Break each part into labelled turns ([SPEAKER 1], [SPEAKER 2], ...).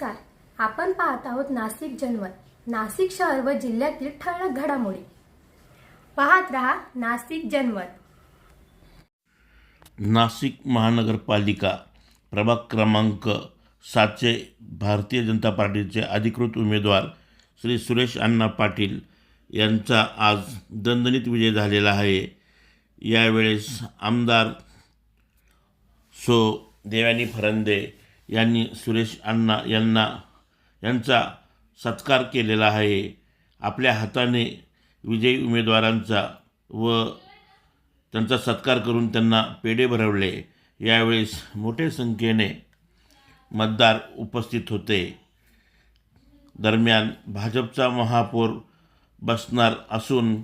[SPEAKER 1] नमस्कार. आपण पाहत आहोत नाशिक जनमत, नाशिक शहर व जिल्ह्यातील ठळक घडामोडी. पाहत रहा नाशिक जनमत.
[SPEAKER 2] नाशिक महानगरपालिका प्रभाग क्रमांक 7चे भारतीय जनता पार्टीचे अधिकृत उमेदवार श्री सुरेश अण्णा पाटील यांचा आज दणदणीत विजय झालेला आहे. यावेळेस आमदार देवयानी फरांदे यांनी सुरेश अण्णा यांचा सत्कार केलेला आहे. आपल्या हाताने विजयी उमेदवारांचा व त्यांचा सत्कार करून त्यांना पेढे भरवले. यावेळेस मोठ्या संख्येने मतदार उपस्थित होते. दरम्यान भाजपचा महापौर बसणार असून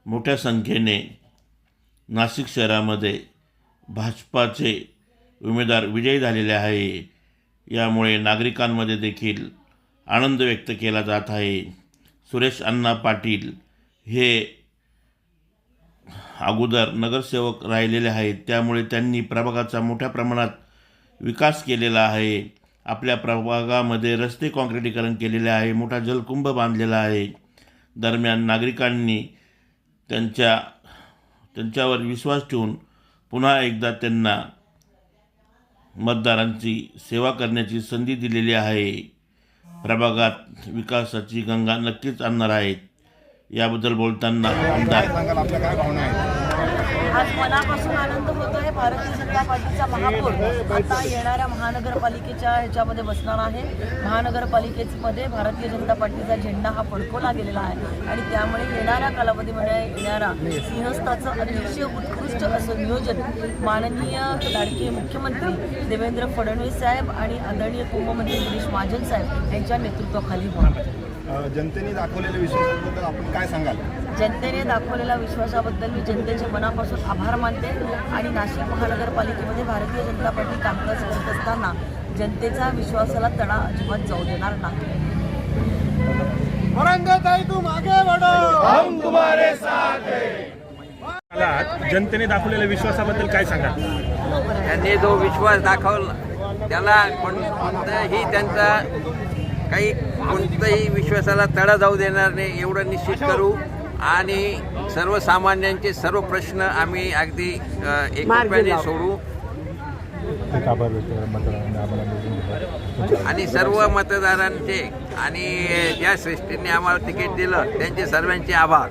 [SPEAKER 2] मोठ्या संख्येने नाशिक शहरामध्ये भाजपाचे उमेदवार विजयी झालेले आहे. यामुळे नागरिकांमध्ये देखील आनंद व्यक्त केला जात आहे. सुरेश अण्णा पाटील हे अगोदर नगरसेवक राहिलेले आहेत, त्यामुळे त्यांनी प्रभागाचा मोठ्या प्रमाणात विकास केलेला आहे. आपल्या प्रभागामध्ये रस्ते काँक्रिटीकरण केलेले आहे, मोठा जलकुंभ बांधलेला आहे. दरम्यान नागरिकांनी त्यांच्यावर विश्वास ठेवून पुन्हा एकदा त्यांना मतदारांची सेवा करण्याची संधी दिलेली आहे. प्रभागात विकासाची गंगा नक्कीच आणणार आहेत. याबद्दल बोलताना आमदार
[SPEAKER 3] आज मनापासून आनंद होतो आहे. भारतीय जनता पार्टीचा महापौर आता येणाऱ्या महानगरपालिकेच्या ह्याच्यामध्ये बसणार आहे. महानगरपालिकेमध्ये भारतीय जनता पार्टीचा झेंडा हा फडकवला गेलेला आहे आणि त्यामुळे येणाऱ्या कालावधीमध्ये येणारा सिंहस्थाचं अतिशय उत्कृष्ट असं नियोजन माननीय लाडके मुख्यमंत्री देवेंद्र फडणवीस साहेब आणि आदरणीय कुंभमंत्री गिरीश महाजन साहेब यांच्या नेतृत्वाखाली होणार.
[SPEAKER 4] जनतेने दाखवलेल्या विश्वासाबद्दल आपण काय सांगाल?
[SPEAKER 3] जनतेने दाखवलेल्या विश्वासाबद्दल मी जनतेचे मनापासून आभार मानते आणि नाशिक महानगरपालिकेमध्ये भारतीय जनता पार्टी कामकाज करत असताना जनतेचा विश्वासाला तडा अजिबात जाऊ देणार नाही.
[SPEAKER 5] जनतेने दाखवलेल्या विश्वासाबद्दल काय सांगाल?
[SPEAKER 6] त्यांनी जो विश्वास दाखवला त्याला कोणताही कोणत्याही विश्वासाला तडा जाऊ देणार नाही एवढं निश्चित करू आणि सर्वसामान्यांचे सर्व प्रश्न आम्ही अगदी एकरूपाने सोडू आणि सर्व मतदारांचे आणि ज्या श्रेष्ठींनी आम्हाला तिकीट दिलं त्यांचे सर्वांचे आभार.